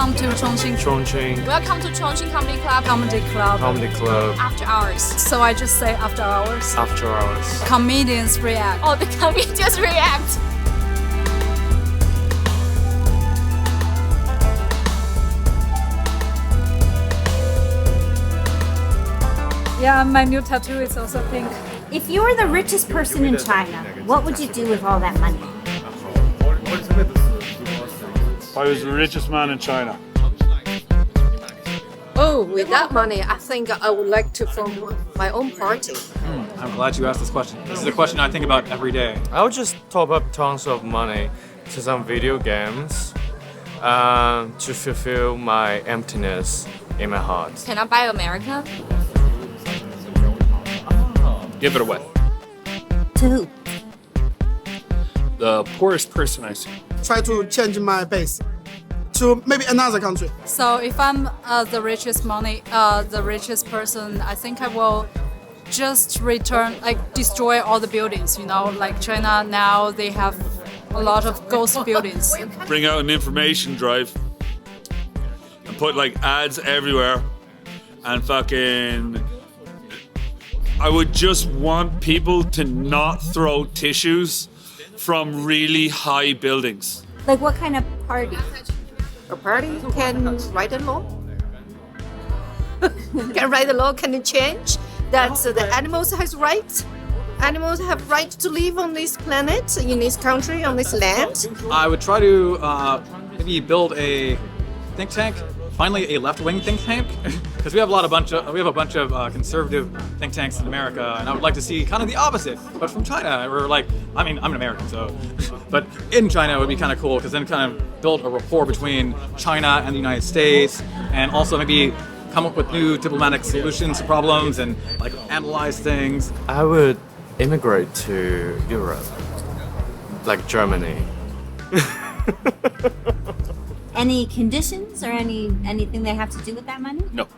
Welcome to Chongqing. Chongqing. Welcome to Chongqing Comedy Club. Comedy Club. Comedy Club. After hours. So I just say after hours. After hours. Comedians react. Oh, the comedians react. Yeah, my new tattoo is also pink. If you were the richest person in China, what would you do with all that money? I was the richest man in China. Oh, with that money, I think I would like to form my own party. I'm glad you asked this question. This is a question I think about every day. I would just top up tons of money to some video games to fulfill my emptiness in my heart. Can I buy America? Give it away. To who? The poorest person I see. Try to change my base to maybe another country. So if I'm the richest person, I think I will just destroy all the buildings. You know, like China now, they have a lot of ghost buildings. Bring out an information drive and put like ads everywhere and fucking. I would just want people to not throw tissues from really high buildings. Like what kind of party? A party can write a law. Can write a law, can change that the animals has rights. Animals have right to live on this planet, in this country, on this land. I would try to maybe build a think tank. Finally, a left-wing think tank, because we have a bunch of conservative think tanks in America, and I would like to see kind of the opposite, but from China. Or like, I mean, I'm an American, so, but in China it would be kind of cool, because then kind of build a rapport between China and the United States, and also maybe come up with new diplomatic solutions to problems and like analyze things. I would immigrate to Europe, like Germany. Any conditions or anything they have to do with that money? No,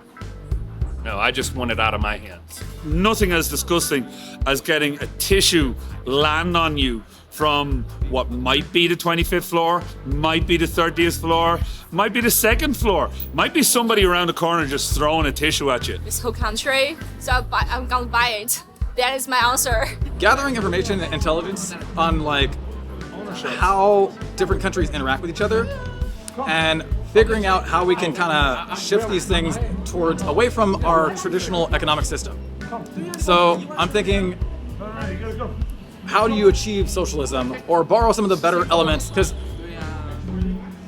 I just want it out of my hands. Nothing as disgusting as getting a tissue land on you from what might be the 25th floor, might be the 30th floor, might be the 2nd floor, might be somebody around the corner just throwing a tissue at you. This whole country, so I'm gonna buy it. That is my answer. Gathering information and intelligence on like how different countries interact with each other, and figuring out how we can kind of shift these things towards away from our traditional economic system. So I'm thinking, how do you achieve socialism or borrow some of the better elements? Because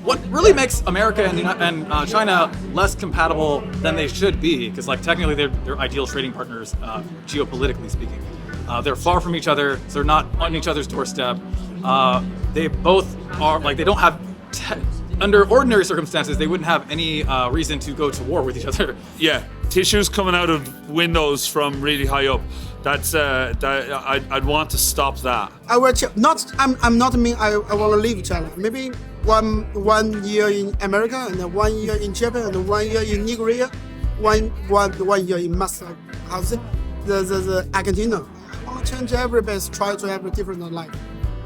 what really makes America and China less compatible than they should be, because like technically they're ideal trading partners, geopolitically speaking. They're far from each other, so they're not on each other's doorstep. They both are like, they don't have under ordinary circumstances, they wouldn't have any reason to go to war with each other. Yeah, tissues coming out of windows from really high up. I'd want to stop that. I will I'm not mean I want to leave China. Maybe one year in America and then 1 year in Japan and 1 year in Nigeria, one year in the Argentina. I want to change every base, try to have a different life.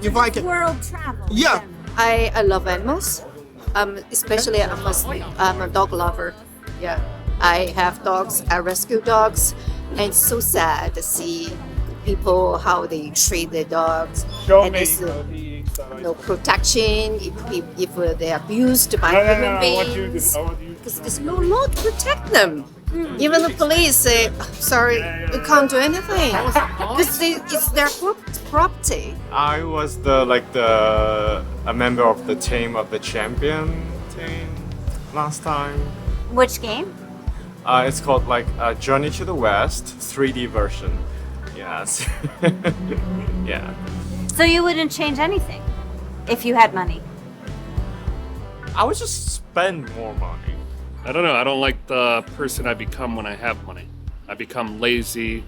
If I can. World travel. Yeah. I love animals. Especially I'm a dog lover. Yeah, I have dogs. I rescue dogs, and it's so sad to see people how they treat their dogs. And there's no protection if they're abused by human beings. Because there's no law to protect them. Even the police say, sorry, we can't do anything because it's their property. I was a member of the team of the champion team last time. Which game? It's called like Journey to the West 3D version. Yes. Yeah. So you wouldn't change anything if you had money? I would just spend more money. I don't know. I don't like the person I become when I have money. I become lazy.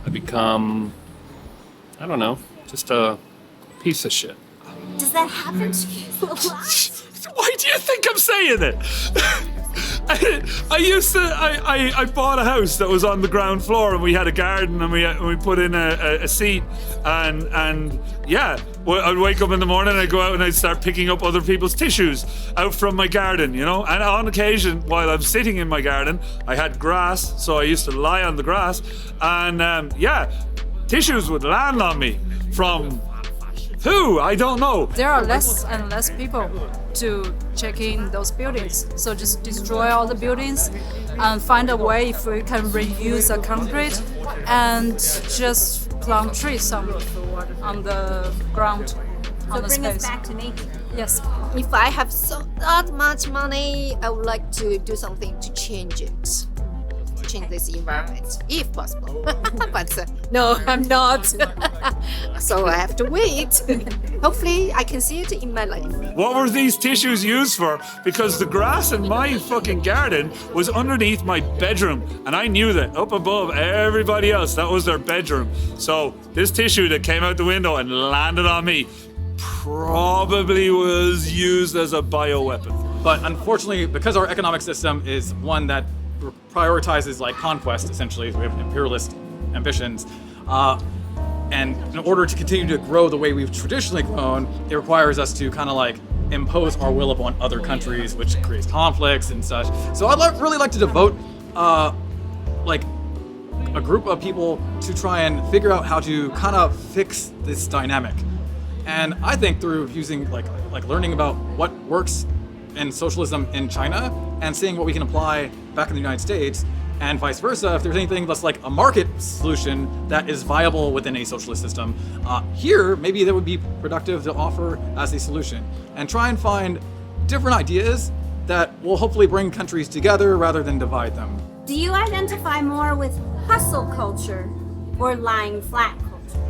I become, I don't know, just a piece of shit. Does that happen to you a lot? Why do you think I'm saying it? I bought a house that was on the ground floor, and we had a garden, and we put in a seat, and yeah, I'd wake up in the morning, I'd go out and I'd start picking up other people's tissues out from my garden, you know. And on occasion, while I'm sitting in my garden, I had grass, so I used to lie on the grass, and yeah, tissues would land on me from who? I don't know. There are less and less people to check in those buildings. So just destroy all the buildings and find a way if we can reuse the concrete and just plant trees on the ground, on the Bring space. us back to nature. Yes. If I have so that much money, I would like to do something to change it. Change this environment, if possible. But no, I'm not. So I have to wait. Hopefully, I can see it in my life. What were these tissues used for? Because the grass in my fucking garden was underneath my bedroom, and I knew that up above everybody else, that was their bedroom. So this tissue that came out the window and landed on me probably was used as a bioweapon. But unfortunately, because our economic system is one that prioritizes like conquest, essentially, we have imperialist ambitions, and in order to continue to grow the way we've traditionally grown, it requires us to kind of like impose our will upon other countries, which creates conflicts and such. So I'd really like to devote like a group of people to try and figure out how to kind of fix this dynamic. And I think through using like learning about what works in socialism in China and seeing what we can apply back in the United States, and vice versa, if there's anything that's like a market solution that is viable within a socialist system, here maybe that would be productive to offer as a solution, and try and find different ideas that will hopefully bring countries together rather than divide them. Do you identify more with hustle culture or lying flat culture?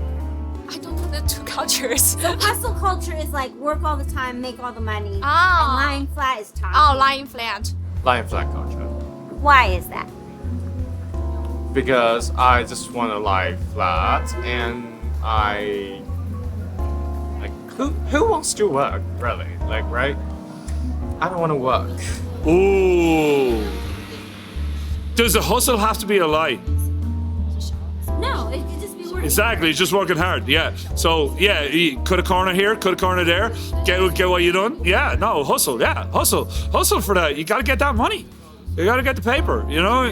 I don't know the two cultures. So hustle culture is like work all the time, make all the money. Ah. And lying flat is talking. Oh, lying flat. Lying flat culture. Why is that? Because I just want to lie flat, and I like who wants to work really? Like, right? I don't want to work. Ooh. Does a hustle have to be a lie? No, it could just be working. Exactly, it's just working hard. Yeah. So yeah, you cut a corner here, cut a corner there. Get what you done. Yeah. No, hustle. Yeah, hustle for that. You gotta get that money. You gotta get the paper. You know.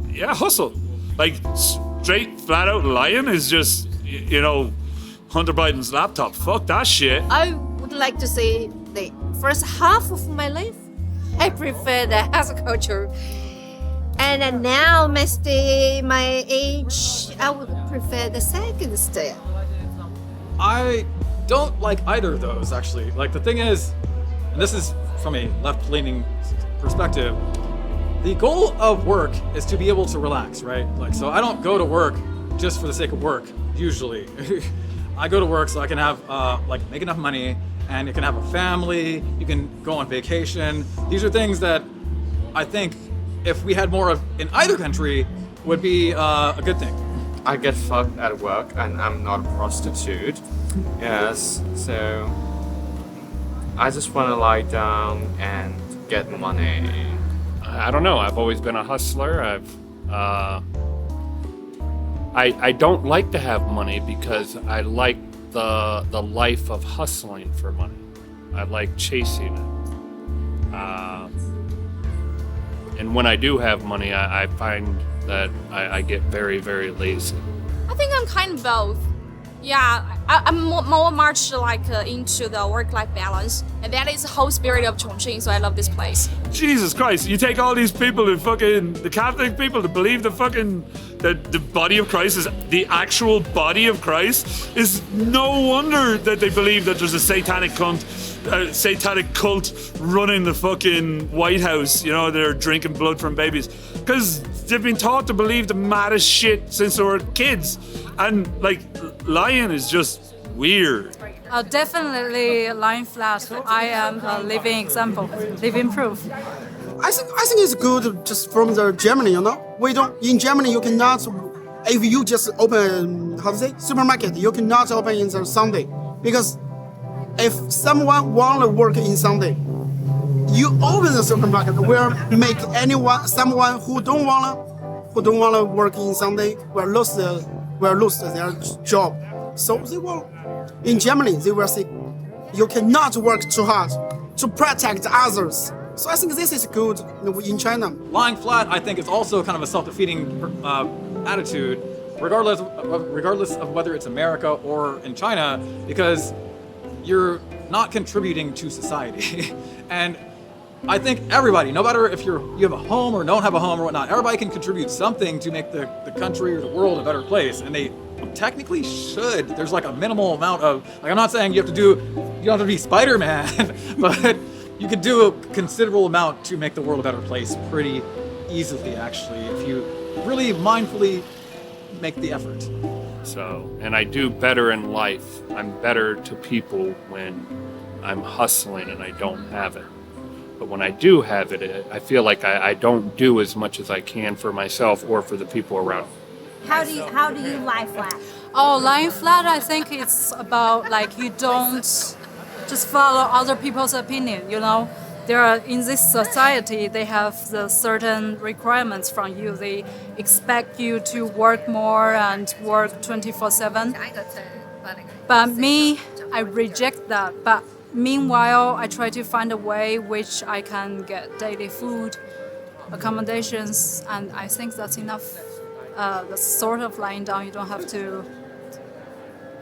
Yeah, hustle. Like straight, flat out lying is just Hunter Biden's laptop. Fuck that shit. I would like to say the first half of my life, I prefer the hustle culture. And now, my age, I would prefer the second step. I don't like either of those, actually. Like, the thing is, and this is from a left-leaning perspective, the goal of work is to be able to relax, right? Like, so I don't go to work just for the sake of work, usually. I go to work so I can have, make enough money, and you can have a family, you can go on vacation. These are things that I think, if we had more of in either country, would be a good thing. I get fucked at work, and I'm not a prostitute. Yes, so I just want to lie down and get money. I don't know. I've always been a hustler. I don't like to have money because I like the life of hustling for money. I like chasing it. And when I do have money, I find that I get very, very lazy. I think I'm kind of both. Yeah, I'm more much into the work-life balance, and that is the whole spirit of Chongqing. So I love this place. Jesus Christ! You take all these people the Catholic people to believe the body of Christ is the actual body of Christ. Is no wonder that they believe that there's a satanic cult running the fucking White House. They're drinking blood from babies because they've been taught to believe the maddest shit since they were kids, and lying is just weird. Definitely lying flat. I am a living example, living proof. I think it's good just from the Germany, We don't, in Germany, you cannot, if you just open, supermarket, you cannot open in the Sunday. Because if someone want to work in Sunday, you open the supermarket will make someone who don't wanna work in Sunday will lose their job. So they will, in Germany, they will say, you cannot work too hard to protect others. So I think this is good in China. Lying flat, I think, is also kind of a self-defeating attitude, regardless of whether it's America or in China, because you're not contributing to society. And I think everybody, no matter if you have a home or don't have a home or whatnot, everybody can contribute something to make the country or the world a better place. And they technically should. There's like a minimal amount of, like, I'm not saying you don't have to be Spider-Man, but you could do a considerable amount to make the world a better place pretty easily, actually, if you really mindfully make the effort. So, and I do better in life. I'm better to people when I'm hustling and I don't have it. But when I do have it, I feel like I don't do as much as I can for myself or for the people around me. How do you lie flat? Oh, lying flat, I think it's about like you don't just follow other people's opinion, you know. There are, in this society, they have the certain requirements from you. They expect you to work more and work 24/7. But me, I reject that. But meanwhile, I try to find a way which I can get daily food, accommodations, and I think that's enough. The sort of lying down, you don't have to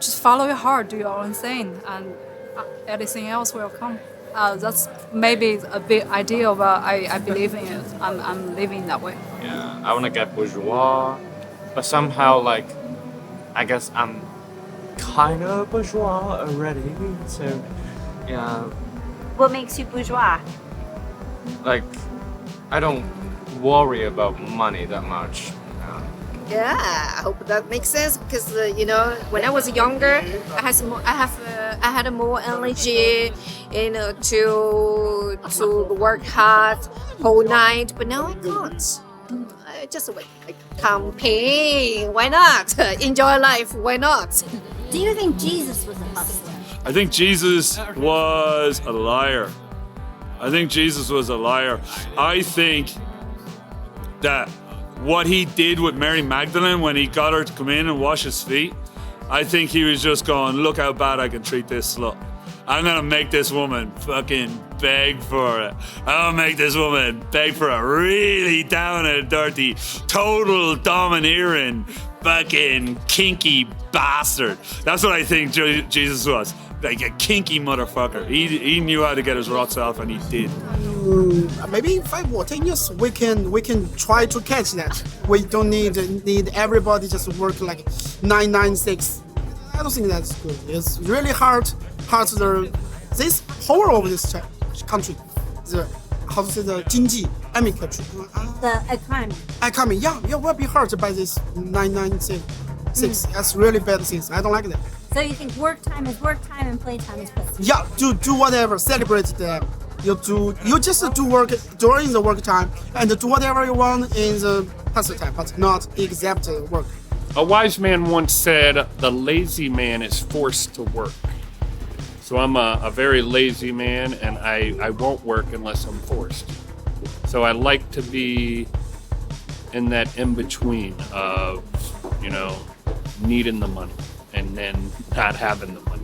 just follow your heart, do your own thing, and everything else will come. That's maybe a bit ideal, but I believe in it. I'm living that way. Yeah, I want to get bourgeois, but somehow, like, I guess I'm kind of bourgeois already. So, yeah. What makes you bourgeois? Like, I don't worry about money that much. Yeah, I hope that makes sense because when I was younger, I had more energy, to work hard whole night. But now I can't. I just campaign. Why not? Enjoy life. Why not? Do you think Jesus was a hustler? I think Jesus was a liar. I think Jesus was a liar. I think that what he did with Mary Magdalene when he got her to come in and wash his feet, I think he was just going, look how bad I can treat this slut. I'm gonna make this woman fucking beg for it. I'll make this woman beg for a really down and dirty, total domineering, fucking kinky bastard. That's what I think Jesus was. Like a kinky motherfucker. He knew how to get his rocks off, and he did. Maybe in 5 or 10 years we can try to catch that. We don't need everybody just work like 996. I don't think that's good. It's really hard this whole of this country. The 经济 The economy. Economy, yeah, will be hurt by this 996. That's really bad things. I don't like that. So you think work time is work time and play time is play time? Yeah, do whatever, celebrate them. You just do work during the work time and do whatever you want in the pastime, but not except work. A wise man once said, the lazy man is forced to work. So I'm a very lazy man, and I won't work unless I'm forced. So I like to be in that in-between of, needing the money and then not having the money.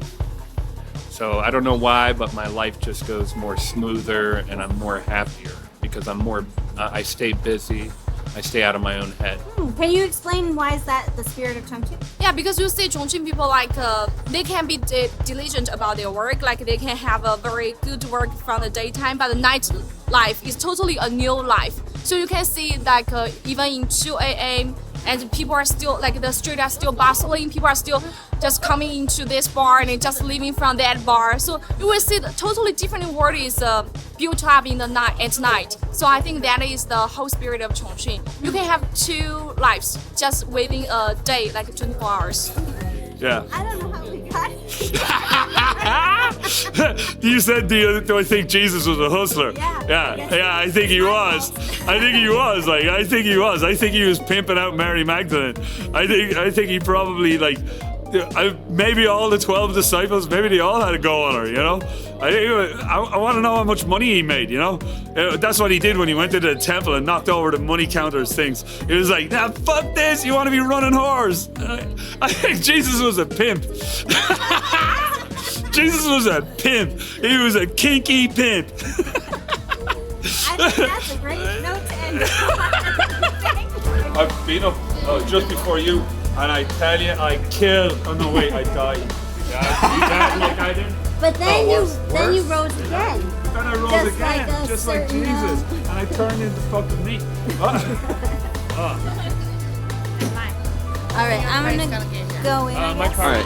So I don't know why, but my life just goes more smoother and I'm more happier because I stay busy. I stay out of my own head. Can you explain why is that the spirit of Chongqing? Yeah, because you see Chongqing people they can be diligent about their work, like they can have a very good work from the daytime, but the night life is totally a new life. So you can see even in 2 a.m. and people are still the street are still bustling. People are still just coming into this bar and just leaving from that bar. So you will see the totally different world is built up in the night at night. So I think that is the whole spirit of Chongqing. You can have 2 lives just within a day, like 24 hours. Yeah. I don't know how we got here. You said, do I think Jesus was a hustler? Yeah, I think he was. I think he was. I think he was pimping out Mary Magdalene. I think he probably maybe all the 12 disciples, maybe they all had a go on her, you know? I want to know how much money he made, you know? That's what he did when he went into the temple and knocked over the money counters things. He was like, nah, fuck this, you want to be running whores. I think Jesus was a pimp. Jesus was a pimp. He was a kinky pimp. I think that's a great note to end on. I've been up just before you, and I tell you, I killed. Oh no, wait, I died. Yeah, you died like I did. But then worse. you rose again. Then I rose Just again, like a just like certain, Jesus, and I turned into fucking me. All right, I'm gonna go in. My car.